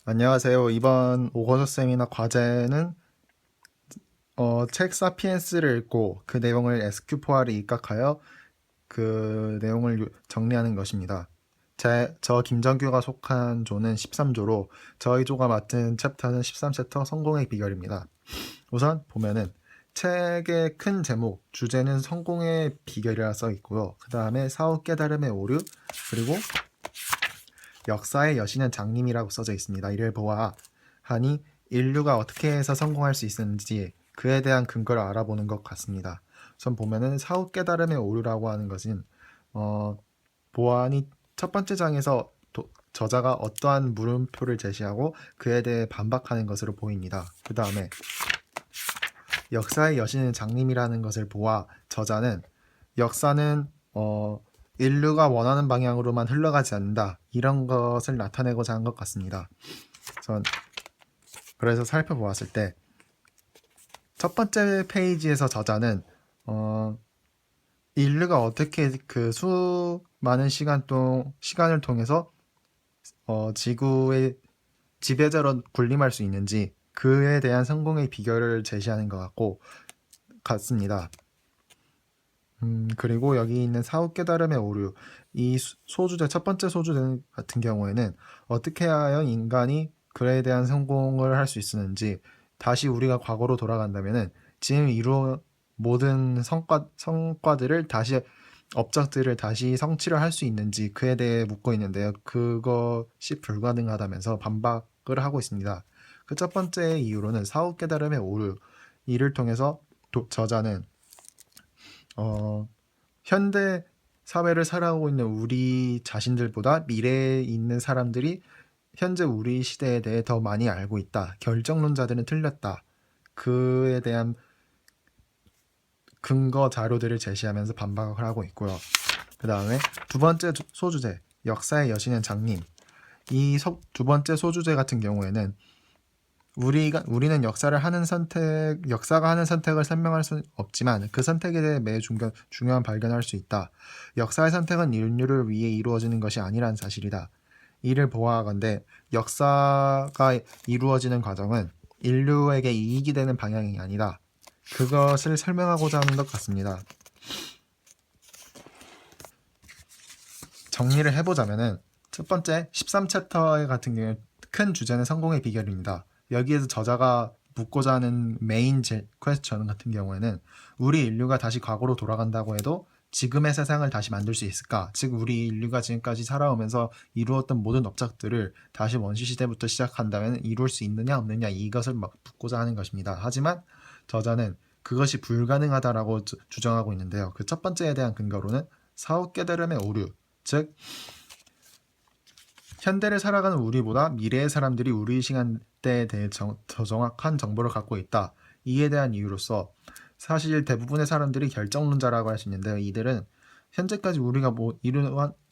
안녕하세요. 이번 오거서 세미나 과제는 책 사피엔스를 읽고 그 내용을 SQ4R에 입각하여 그 내용을 정리하는 것입니다. 저 김정규가 속한 조는 13조로 저희 조가 맡은 챕터는 13챕터 성공의 비결입니다. 우선 보면은 책의 큰 제목, 주제는 성공의 비결이라 써 있고요. 그 다음에 사후 깨달음의 오류, 그리고 역사의 여신은 장님이라고 써져 있습니다. 이를 보아하니 인류가 어떻게 해서 성공할 수 있었는지 그에 대한 근거를 알아보는 것 같습니다. 우선 보면은 사후 깨달음의 오류라고 하는 것은 보아하니 첫 번째 장에서 저자가 어떠한 물음표를 제시하고 그에 대해 반박하는 것으로 보입니다. 그 다음에 역사의 여신은 장님이라는 것을 보아 저자는 역사는 인류가 원하는 방향으로만 흘러가지 않는다. 이런 것을 나타내고자 한 것 같습니다. 그래서 살펴보았을 때 첫 번째 페이지에서 저자는 인류가 어떻게 그 수많은 시간을 통해서 지구의 지배자로 군림할 수 있는지 그에 대한 성공의 비결을 제시하는 것 같습니다. 그리고 여기 있는 사후 깨달음의 오류. 이 소주제, 첫 번째 소주제 같은 경우에는 어떻게 하여 인간이 그에 대한 성공을 할 수 있었는지, 다시 우리가 과거로 돌아간다면은 지금 이루 모든 성과들을 다시, 업적들을 다시 성취를 할 수 있는지 그에 대해 묻고 있는데요. 그것이 불가능하다면서 반박을 하고 있습니다. 그 첫 번째 이유로는 사후 깨달음의 오류. 이를 통해서 저자는 현대 사회를 살아오고 있는 우리 자신들보다 미래에 있는 사람들이 현재 우리 시대에 대해 더 많이 알고 있다. 결정론자들은 틀렸다. 그에 대한 근거 자료들을 제시하면서 반박을 하고 있고요. 그 다음에 두 번째 소주제, 역사의 여신은 장님. 이 두 번째 소주제 같은 경우에는 우리는 역사가 하는 선택을 설명할 수 없지만 그 선택에 대해 매우 중요한 발견을 할 수 있다. 역사의 선택은 인류를 위해 이루어지는 것이 아니라는 사실이다. 이를 보아하건대 역사가 이루어지는 과정은 인류에게 이익이 되는 방향이 아니다. 그것을 설명하고자 하는 것 같습니다. 정리를 해보자면은 첫 번째 13챕터 같은 경우 큰 주제는 성공의 비결입니다. 여기에서 저자가 묻고자 하는 메인 퀘스천 같은 경우에는 우리 인류가 다시 과거로 돌아간다고 해도 지금의 세상을 다시 만들 수 있을까? 즉 우리 인류가 지금까지 살아오면서 이루었던 모든 업적들을 다시 원시 시대부터 시작한다면 이룰 수 있느냐 없느냐 이것을 막 묻고자 하는 것입니다. 하지만 저자는 그것이 불가능하다라고 주장하고 있는데요. 그 첫 번째에 대한 근거로는 사후 깨달음의 오류, 즉 현대를 살아가는 우리보다 미래의 사람들이 우리 시간대에 대해 더 정확한 정보를 갖고 있다. 이에 대한 이유로서 사실 대부분의 사람들이 결정론자라고 할 수 있는데요. 이들은 현재까지 우리가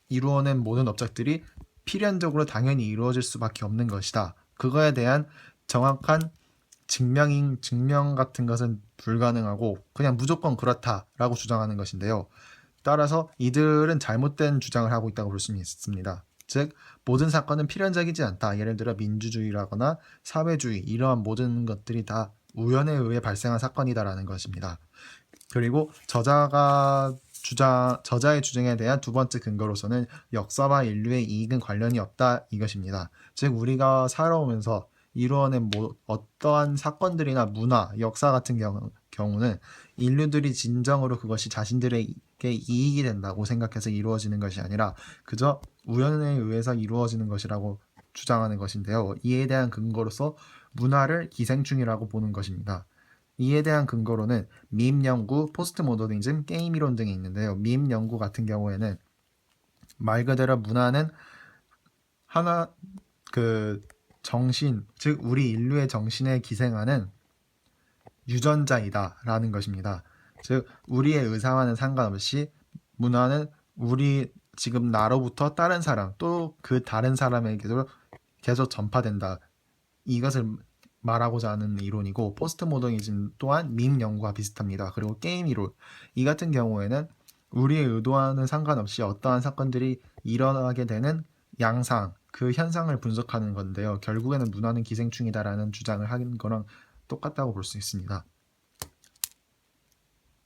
이루어낸 모든 업적들이 필연적으로 당연히 이루어질 수밖에 없는 것이다. 그거에 대한 정확한 증명 같은 것은 불가능하고 그냥 무조건 그렇다라고 주장하는 것인데요. 따라서 이들은 잘못된 주장을 하고 있다고 볼 수 있습니다. 즉 모든 사건은 필연적이지 않다. 예를 들어 민주주의라거나 사회주의 이러한 모든 것들이 다 우연에 의해 발생한 사건이다라는 것입니다. 그리고 저자의 주장에 대한 두 번째 근거로서는 역사와 인류의 이익은 관련이 없다 이것입니다. 즉 우리가 살아오면서 이루어낸 어떠한 사건들이나 문화, 역사 같은 경우는 인류들이 진정으로 그것이 자신들에게 이익이 된다고 생각해서 이루어지는 것이 아니라 그저 우연에 의해서 이루어지는 것이라고 주장하는 것인데요. 이에 대한 근거로서 문화를 기생충이라고 보는 것입니다. 이에 대한 근거로는 밈 연구, 포스트 모더니즘, 게임 이론 등이 있는데요. 밈 연구 같은 경우에는 말 그대로 문화는 하나 정신, 즉 우리 인류의 정신에 기생하는 유전자이다라는 것입니다. 즉 우리의 의사와는 상관없이 문화는 우리 지금 나로부터 다른 사람 또 그 다른 사람에게도 계속 전파된다. 이것을 말하고자 하는 이론이고 포스트 모더니즘 또한 밈 연구와 비슷합니다. 그리고 게임 이론 이 같은 경우에는 우리의 의도와는 상관없이 어떠한 사건들이 일어나게 되는 양상, 그 현상을 분석하는 건데요. 결국에는 문화는 기생충이다라는 주장을 한 거랑 똑같다고 볼 수 있습니다.